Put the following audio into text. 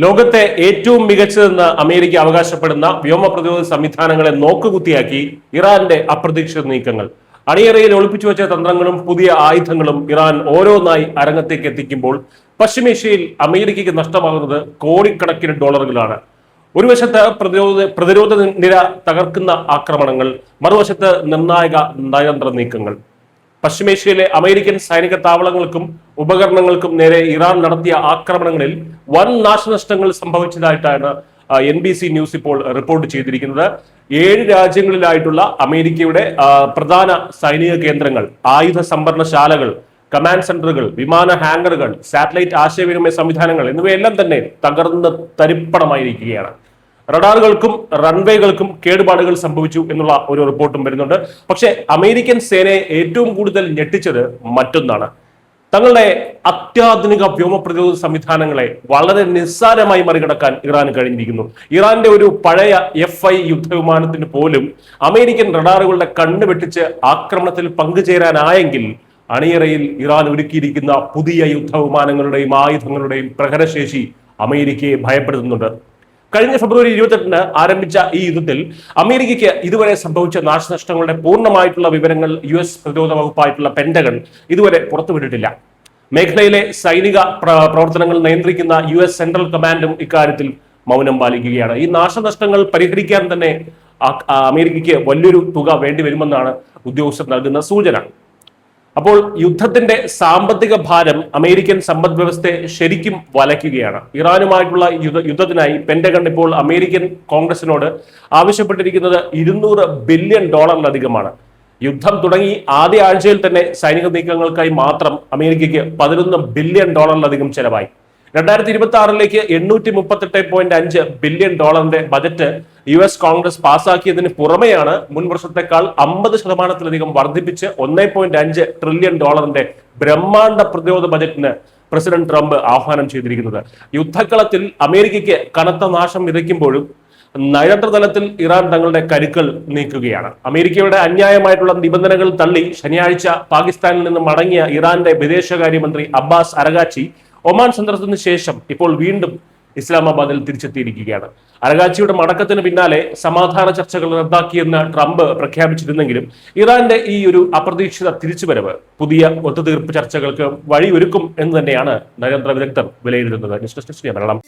ലോകത്തെ ഏറ്റവും മികച്ചതെന്ന് അമേരിക്ക അവകാശപ്പെടുന്ന വ്യോമ പ്രതിരോധ സംവിധാനങ്ങളെ നോക്കുകുത്തിയാക്കി ഇറാന്റെ അപ്രതീക്ഷിത നീക്കങ്ങൾ. അണിയറയിൽ ഒളിപ്പിച്ചു വെച്ച തന്ത്രങ്ങളും പുതിയ ആയുധങ്ങളും ഇറാൻ ഓരോന്നായി അരങ്ങത്തേക്ക് എത്തിക്കുമ്പോൾ പശ്ചിമേഷ്യയിൽ അമേരിക്കയ്ക്ക് നഷ്ടമാകുന്നത് കോടിക്കണക്കിന് ഡോളറുകളാണ്. ഒരു വശത്ത് പ്രതിരോധ നിര തകർക്കുന്ന ആക്രമണങ്ങൾ, മറുവശത്ത് നിർണായക നയതന്ത്ര നീക്കങ്ങൾ. പശ്ചിമേഷ്യയിലെ അമേരിക്കൻ സൈനിക താവളങ്ങൾക്കും ഉപകരണങ്ങൾക്കും നേരെ ഇറാൻ നടത്തിയ ആക്രമണങ്ങളിൽ വൻ നാശനഷ്ടങ്ങൾ സംഭവിച്ചതായിട്ടാണ് NBC ന്യൂസ് ഇപ്പോൾ റിപ്പോർട്ട് ചെയ്തിരിക്കുന്നത്. 7 രാജ്യങ്ങളിലായിട്ടുള്ള അമേരിക്കയുടെ പ്രധാന സൈനിക കേന്ദ്രങ്ങൾ, ആയുധ സംഭരണശാലകൾ, കമാൻഡ് സെന്ററുകൾ, വിമാന ഹാങ്ങറുകൾ, സാറ്റലൈറ്റ് ആശയവിനിമയ സംവിധാനങ്ങൾ എന്നിവയെല്ലാം തന്നെ തകർന്ന് തരിപ്പണമായിരിക്കുകയാണ്. റഡാറുകൾക്കും റൺവേകൾക്കും കേടുപാടുകൾ സംഭവിച്ചു എന്നുള്ള ഒരു റിപ്പോർട്ടും വരുന്നുണ്ട്. പക്ഷേ അമേരിക്കൻ സേനയെ ഏറ്റവും കൂടുതൽ ഞെട്ടിച്ചത് മറ്റൊന്നാണ്. തങ്ങളുടെ അത്യാധുനിക വ്യോമ പ്രതിരോധ സംവിധാനങ്ങളെ വളരെ നിസ്സാരമായി മറികടക്കാൻ ഇറാന് കഴിഞ്ഞിരിക്കുന്നു. ഇറാന്റെ ഒരു പഴയ F-5 യുദ്ധവിമാനത്തിന് പോലും അമേരിക്കൻ റഡാറുകളുടെ കണ്ണ് വെട്ടിച്ച് ആക്രമണത്തിൽ പങ്കുചേരാനായെങ്കിൽ അണിയറയിൽ ഇറാൻ ഒരുക്കിയിരിക്കുന്ന പുതിയ യുദ്ധവിമാനങ്ങളുടെയും ആയുധങ്ങളുടെയും പ്രഹരശേഷി അമേരിക്കയെ ഭയപ്പെടുത്തുന്നുണ്ട്. കഴിഞ്ഞ ഫെബ്രുവരി 28-ന് ആരംഭിച്ച ഈ യുദ്ധത്തിൽ അമേരിക്കയ്ക്ക് ഇതുവരെ സംഭവിച്ച നാശനഷ്ടങ്ങളുടെ പൂർണ്ണമായിട്ടുള്ള വിവരങ്ങൾ US പ്രതിരോധ വകുപ്പായിട്ടുള്ള പെന്റഗൺ ഇതുവരെ പുറത്തുവിട്ടിട്ടില്ല. മേഖലയിലെ സൈനിക പ്രവർത്തനങ്ങൾ നിയന്ത്രിക്കുന്ന US സെൻട്രൽ കമാൻഡും ഇക്കാര്യത്തിൽ മൗനം പാലിക്കുകയാണ്. ഈ നാശനഷ്ടങ്ങൾ പരിഹരിക്കാൻ തന്നെ അമേരിക്കയ്ക്ക് വലിയൊരു തുക വേണ്ടിവരുമെന്നാണ് ഉദ്യോഗസ്ഥർ നൽകുന്ന സൂചന. അപ്പോൾ യുദ്ധത്തിന്റെ സാമ്പത്തിക ഭാരം അമേരിക്കൻ സമ്പദ് വ്യവസ്ഥയെ ശരിക്കും വലയ്ക്കുകയാണ്. ഇറാനുമായിട്ടുള്ള യുദ്ധത്തിനായി പെന്റഗൺ ഇപ്പോൾ അമേരിക്കൻ കോൺഗ്രസിനോട് ആവശ്യപ്പെട്ടിരിക്കുന്നത് $200 ബില്യൺ യുദ്ധം തുടങ്ങി ആദ്യ ആഴ്ചയിൽ തന്നെ സൈനിക നീക്കങ്ങൾക്കായി മാത്രം അമേരിക്കയ്ക്ക് $11 ബില്യൺ ചെലവായി. 2026-ലേക്ക് $838.5 ബില്യൺ ബജറ്റ് US കോൺഗ്രസ് പാസാക്കിയതിന് പുറമെയാണ് മുൻ വർഷത്തെക്കാൾ 50% വർദ്ധിപ്പിച്ച് $1.5 ട്രില്യൺ ബ്രഹ്മാണ്ഡ പ്രതിരോധ ബജറ്റിന് പ്രസിഡന്റ് ട്രംപ് ആഹ്വാനം ചെയ്തിരിക്കുന്നത്. യുദ്ധക്കളത്തിൽ അമേരിക്കയ്ക്ക് കനത്ത നാശം വിതയ്ക്കുമ്പോഴും നയതന്ത്ര തലത്തിൽ ഇറാൻ തങ്ങളുടെ കരുക്കൾ നീക്കുകയാണ്. അമേരിക്കയുടെ അന്യായമായിട്ടുള്ള നിബന്ധനകൾ തള്ളി ശനിയാഴ്ച പാകിസ്ഥാനിൽ നിന്ന് മടങ്ങിയ ഇറാന്റെ വിദേശകാര്യമന്ത്രി അബ്ബാസ് അരഗാച്ചി ഒമാൻ സന്ദർശനത്തിന് ശേഷം ഇപ്പോൾ വീണ്ടും ഇസ്ലാമാബാദിൽ തിരിച്ചെത്തിയിരിക്കുകയാണ്. അരഗാച്ചിയുടെ മടക്കത്തിന് പിന്നാലെ സമാധാന ചർച്ചകൾ റദ്ദാക്കിയെന്ന് ട്രംപ് പ്രഖ്യാപിച്ചിരുന്നെങ്കിലും ഇറാന്റെ ഈ ഒരു അപ്രതീക്ഷിത തിരിച്ചുവരവ് പുതിയ ഒത്തുതീർപ്പ് ചർച്ചകൾക്ക് വഴിയൊരുക്കും എന്ന് തന്നെയാണ് നയതന്ത്ര വിദഗ്ധർ വിലയിരുത്തുന്നത്. News desk Malayalam.